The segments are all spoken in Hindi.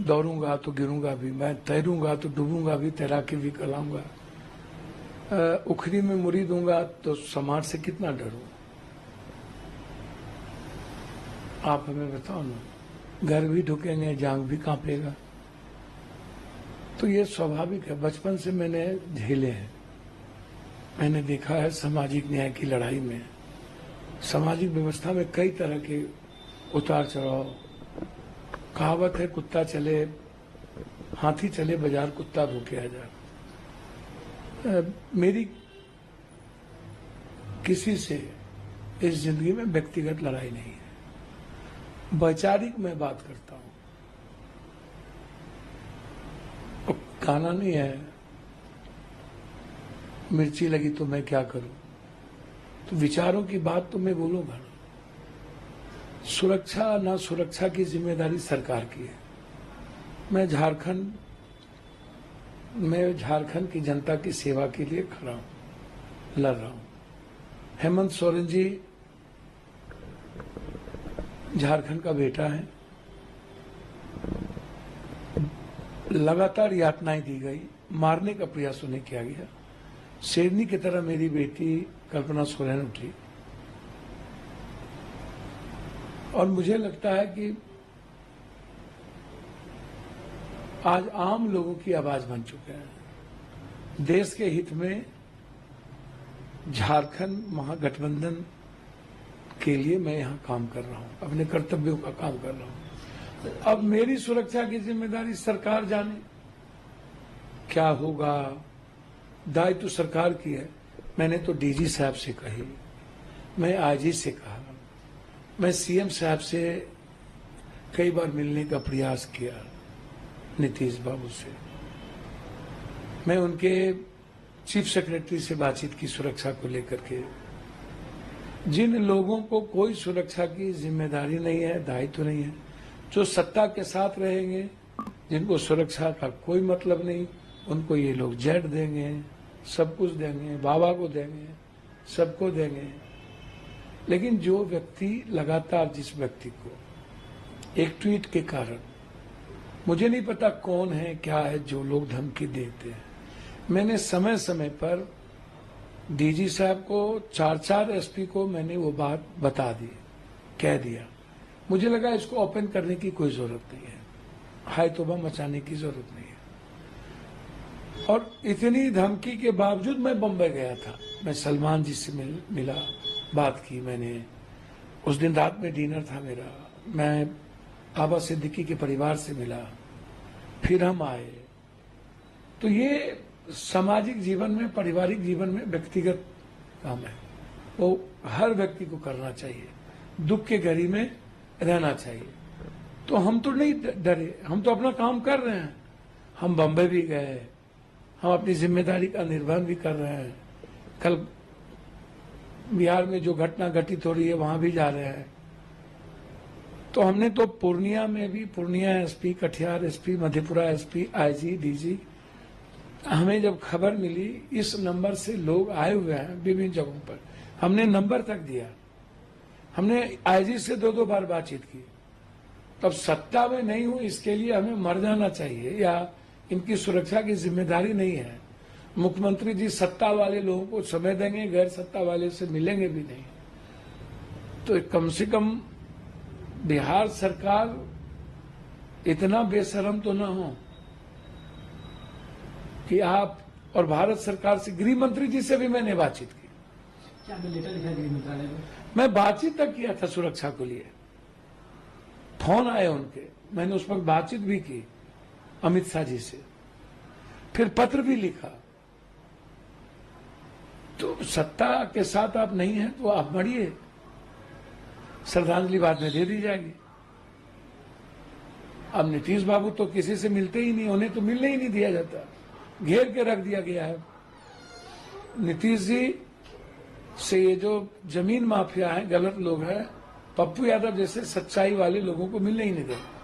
दौड़ूंगा तो गिरूंगा भी, मैं तैरूंगा तो डूबूंगा भी, तैराकी भी कराऊंगा। उखरी में मुरी दूंगा तो समाज से कितना डरूं? आप हमें बताओ ना, घर भी ढुकेंगे, जांग भी कांपेगा। तो ये स्वाभाविक है, बचपन से मैंने झेले हैं। मैंने देखा है सामाजिक न्याय की लड़ाई में, सामाजिक व्यवस्था में कई तरह के उतार चढ़ाव। कहावत है, कुत्ता चले हाथी चले बाजार, कुत्ता भूखे आ जाए। मेरी किसी से इस जिंदगी में व्यक्तिगत लड़ाई नहीं है, वैचारिक मैं बात करता हूं। गाना नहीं है, मिर्ची लगी तो मैं क्या करूं, तो विचारों की बात तो मैं बोलूंगा ना। सुरक्षा ना सुरक्षा की जिम्मेदारी सरकार की है। मैं झारखंड की जनता की सेवा के लिए खड़ा हूं, लड़ रहा हूं। हेमंत सोरेन जी झारखंड का बेटा है, लगातार यातनाएं दी गई, मारने का प्रयास उन्हें किया गया। शेरनी की तरह मेरी बेटी कल्पना सोरेन उठी, और मुझे लगता है कि आज आम लोगों की आवाज बन चुके हैं। देश के हित में झारखंड महागठबंधन के लिए मैं यहां काम कर रहा हूं, अपने कर्तव्यों का काम कर रहा हूं। अब मेरी सुरक्षा की जिम्मेदारी सरकार जाने, क्या होगा, दायित्व तो सरकार की है। मैंने तो डीजी साहब से कही, मैं आईजी से कहा, मैं सीएम साहब से कई बार मिलने का प्रयास किया, नीतीश बाबू से। मैं उनके चीफ सेक्रेटरी से बातचीत की सुरक्षा को लेकर के। जिन लोगों को कोई सुरक्षा की जिम्मेदारी नहीं है, दायित्व नहीं है, जो सत्ता के साथ रहेंगे, जिनको सुरक्षा का कोई मतलब नहीं, उनको ये लोग जेट देंगे, सब कुछ देंगे, बाबा को देंगे, सबको देंगे। लेकिन जो व्यक्ति लगातार, जिस व्यक्ति को एक ट्वीट के कारण, मुझे नहीं पता कौन है क्या है, जो लोग धमकी देते हैं। मैंने समय समय पर डीजी साहब को, 4 एसपी को मैंने वो बात बता दी, कह दिया। मुझे लगा इसको ओपन करने की कोई जरूरत नहीं है, हाय तौबा मचाने की जरूरत नहीं है। और इतनी धमकी के बावजूद मैं बम्बई गया था। मैं सलमान जी से मिला, बात की मैंने। उस दिन रात में डिनर था मेरा। मैं बाबा सिद्दीकी के परिवार से मिला, फिर हम आए। तो ये सामाजिक जीवन में, पारिवारिक जीवन में व्यक्तिगत काम है, वो हर व्यक्ति को करना चाहिए। दुख के घड़ी में रहना चाहिए। तो हम तो नहीं डरे, हम तो अपना काम कर रहे हैं। हम बम्बई भी गए, हम अपनी जिम्मेदारी का निर्वहन भी कर रहे हैं। कल बिहार में जो घटना घटित हो रही है, वहां भी जा रहे हैं। तो हमने तो पूर्णिया में भी, Purnia SP, Katihar SP, Madhepura SP, IG, DG, हमें जब खबर मिली इस नंबर से लोग आए हुए हैं विभिन्न जगहों पर, हमने नंबर तक दिया। हमने आईजी से 2-2 बार बातचीत की। तब सत्ता में नहीं हूं इसके लिए हमें मर जाना चाहिए, या इनकी सुरक्षा की जिम्मेदारी नहीं है। मुख्यमंत्री जी सत्ता वाले लोगों को समय देंगे, गैर सत्ता वाले से मिलेंगे भी नहीं। तो कम से कम बिहार सरकार इतना बेशरम तो ना हो कि आप, और भारत सरकार से, गृह मंत्री जी से भी मैंने बातचीत की। क्या लेटर लिखा गृह मंत्रालय में? मैं बातचीत तक किया था सुरक्षा को लिए, फोन आए उनके, मैंने उस वक्त बातचीत भी की अमित शाह जी से, फिर पत्र भी लिखा। तो सत्ता के साथ आप नहीं हैं तो आप मरिए, श्रद्धांजलि बाद में दे दी जाएगी। अब नीतीश बाबू तो किसी से मिलते ही नहीं, उन्हें तो मिलने ही नहीं दिया जाता, घेर के रख दिया गया है। नीतीश जी से ये जो जमीन माफिया है, गलत लोग हैं, पप्पू यादव जैसे सच्चाई वाले लोगों को मिलने ही नहीं देते।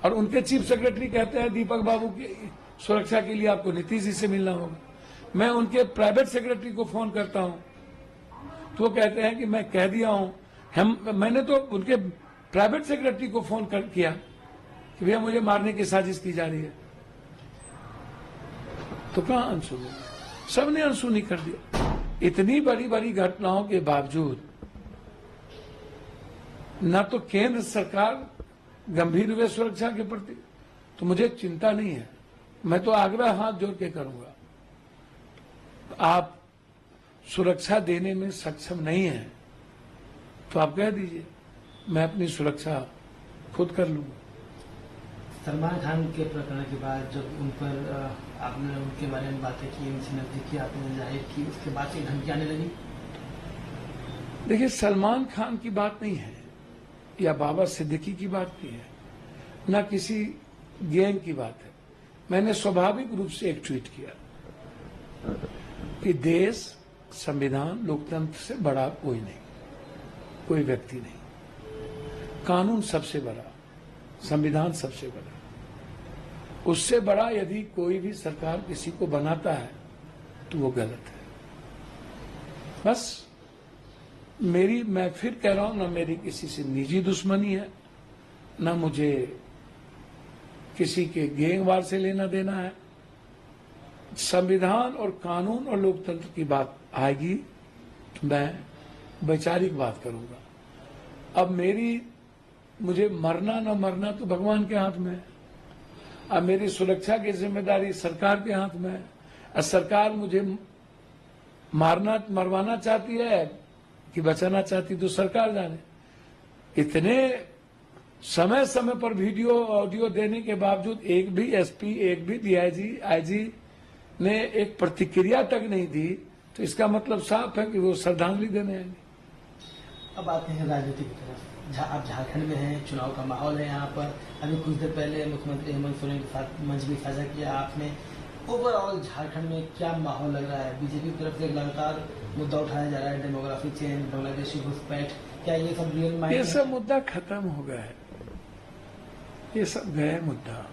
और उनके चीफ सेक्रेटरी कहते हैं दीपक बाबू की सुरक्षा के लिए आपको नीतीश जी से मिलना होगा। मैं उनके प्राइवेट सेक्रेटरी को फोन करता हूं तो वो कहते हैं कि मैं कह दिया हूं। मैंने तो उनके प्राइवेट सेक्रेटरी को फोन किया कि भैया मुझे मारने की साजिश की जा रही है, तो कहां अनसुनी? सबने अनसुनी कर दिया। इतनी बड़ी बड़ी घटनाओं के बावजूद न तो केंद्र सरकार गंभीर हुए सुरक्षा के प्रति, तो मुझे चिंता नहीं है। मैं तो आग्रह हाथ जोड़ के करूंगा, आप सुरक्षा देने में सक्षम नहीं है तो आप कह दीजिए, मैं अपनी सुरक्षा खुद कर लूंगा। सलमान खान के प्रकरण के बाद जब उन पर आपने उनके बारे में बातें की, उनसे नजदीकी आपने जाहिर की, उसके बाद से धमकी आने लगी। देखिए, सलमान खान की बात नहीं है या बाबा सिद्दीकी की बात नहीं है, ना किसी गैंग की बात है। मैंने स्वाभाविक रूप से एक ट्वीट किया कि देश, संविधान, लोकतंत्र से बड़ा कोई नहीं, कोई व्यक्ति नहीं। कानून सबसे बड़ा, संविधान सबसे बड़ा। उससे बड़ा यदि कोई भी सरकार किसी को बनाता है तो वो गलत है। बस मैं फिर कह रहा हूं, ना मेरी किसी से निजी दुश्मनी है, ना मुझे किसी के गैंगवार से लेना देना है। संविधान और कानून और लोकतंत्र की बात आएगी तो मैं वैचारिक बात करूंगा। अब मुझे मरना न मरना तो भगवान के हाथ में है। अब मेरी सुरक्षा की जिम्मेदारी सरकार के हाथ में है। अब सरकार मुझे मरवाना चाहती है कि बचाना चाहती, तो सरकार जाने। इतने समय समय पर वीडियो ऑडियो देने के बावजूद एक भी एसपी, एक भी डीआईजी, आईजी ने एक प्रतिक्रिया तक नहीं दी, तो इसका मतलब साफ है कि वो श्रद्धांजलि देने आएंगे। अब आते हैं राजनीति की तरफ। आप झारखंड में हैं, चुनाव का माहौल है यहाँ पर। अभी कुछ देर पहले मुख्यमंत्री हेमंत सोरेन के साथ मंच भी साझा किया आपने। ओवरऑल झारखंड में क्या माहौल लग रहा है? बीजेपी की तरफ से लगातार मुद्दा उठाया जा रहा है, डेमोग्राफी चेंज, बांग्लादेशी घुसपैठ, क्या ये सब रियल माइंड? ये सब मुद्दा खत्म हो गया है, ये सब गए मुद्दा।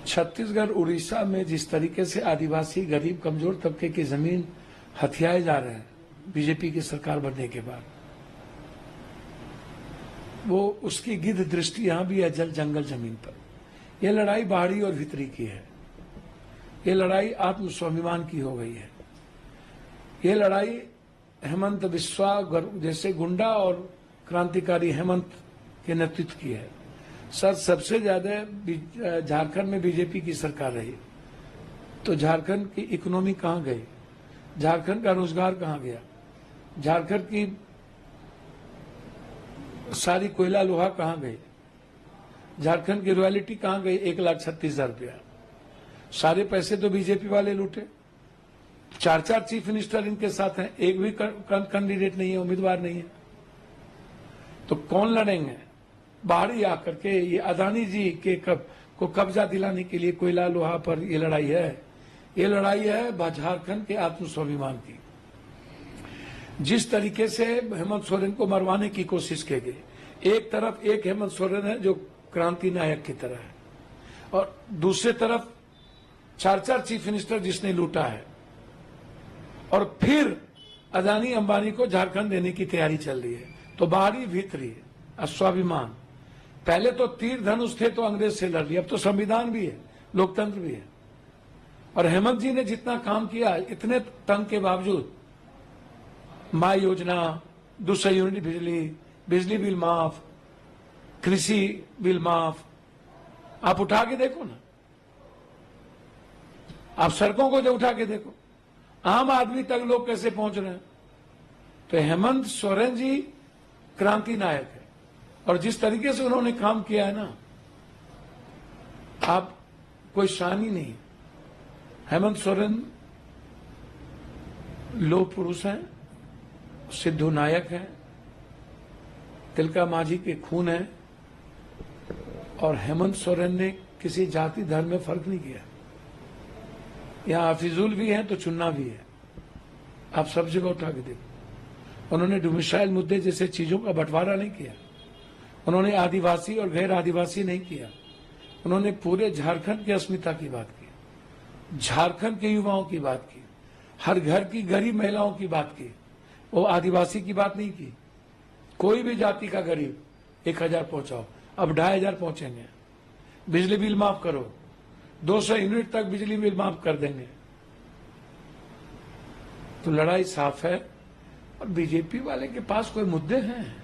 छत्तीसगढ़, उड़ीसा में जिस तरीके से आदिवासी, गरीब, कमजोर तबके की जमीन हथियाए जा रहे हैं बीजेपी की सरकार बनने के बाद, वो उसकी गिद्ध दृष्टि यहां भी है जल जंगल जमीन पर। यह लड़ाई बाहरी और भीतरी की है। ये लड़ाई आत्म स्वाभिमान की हो गई है। ये लड़ाई हेमंत बिस्वा जैसे गुंडा और क्रांतिकारी हेमंत के नेतृत्व की है। सर, सबसे ज्यादा झारखंड में बीजेपी की सरकार रही, तो झारखंड की इकोनॉमी कहां गई? झारखंड का रोजगार कहां गया? झारखंड की सारी कोयला लोहा कहां गई? झारखंड की रॉयल्टी कहां गई? 1,36,000 रुपया। सारे पैसे तो बीजेपी वाले लूटे। 4 चीफ मिनिस्टर इनके साथ हैं, एक भी कैंडिडेट नहीं है, उम्मीदवार नहीं है, तो कौन लड़ेंगे? बाहरी आकर के ये अदानी जी के को कब्जा दिलाने के लिए कोयला लोहा पर ये लड़ाई है। ये लड़ाई है झारखंड के आत्म स्वाभिमान की। जिस तरीके से हेमंत सोरेन को मरवाने की कोशिश की गई, एक तरफ एक हेमंत सोरेन है जो क्रांति नायक की तरह है, और दूसरे तरफ 4 चीफ मिनिस्टर जिसने लूटा है, और फिर अदानी अंबानी को झारखंड देने की तैयारी चल रही है। तो बाहरी भीतरी स्वाभिमान, पहले तो तीर धनुष थे तो अंग्रेज से लड़ लिया, अब तो संविधान भी है, लोकतंत्र भी है। और हेमंत जी ने जितना काम किया, इतने तंग के बावजूद, माँ योजना, 200 यूनिट बिजली, बिजली बिल माफ, कृषि बिल माफ, आप उठा के देखो ना, आप सड़कों को जो उठा के देखो, आम आदमी तक लोग कैसे पहुंच रहे हैं। तो हेमंत सोरेन जी क्रांति नायक है, और जिस तरीके से उन्होंने काम किया है ना, आप कोई शान ही नहीं। हेमंत सोरेन लोह पुरुष हैं, सिद्धू नायक हैं, तिलका मांझी के खून है, और हेमंत सोरेन ने किसी जाति धर्म में फर्क नहीं किया। यहाँ हाफिजुल भी हैं तो चुन्ना भी है, आप सब जगह उठा के देखो। उन्होंने डोमिसाइल मुद्दे जैसे चीजों का बंटवारा नहीं किया, उन्होंने आदिवासी और गैर आदिवासी नहीं किया, उन्होंने पूरे झारखंड की अस्मिता की बात की, झारखंड के युवाओं की बात की, हर घर की गरीब महिलाओं की बात की। वो आदिवासी की बात नहीं की। कोई भी जाति का गरीब 1,000 पहुंचाओ, अब 2,500 पहुंचेंगे। बिजली बिल माफ करो, 200 यूनिट तक बिजली बिल माफ कर देंगे। तो लड़ाई साफ है। और बीजेपी वाले के पास कोई मुद्दे हैं?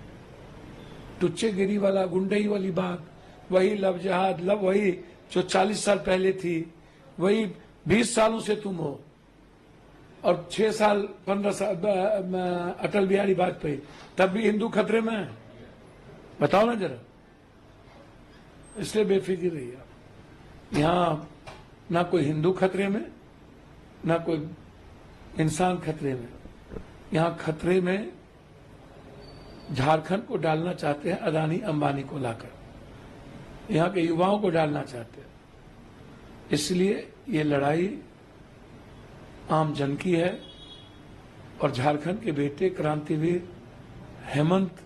टुच्चेगिरी वाला, गुंडई वाली बात, वही लव जहाद, वही जो 40 साल पहले थी, वही 20 सालों से तुम हो। और 6 साल 15 साल अटल बिहारी वाजपेयी, तब भी हिंदू खतरे में है। बताओ ना जरा। इसलिए बेफिक्र रहिए आप। यहां ना कोई हिंदू खतरे में, ना कोई इंसान खतरे में। यहां खतरे में झारखंड को डालना चाहते हैं अदानी अंबानी को लाकर, यहां के युवाओं को डालना चाहते हैं। इसलिए ये लड़ाई आम जन की है। और झारखंड के बेटे क्रांतिवीर हेमंत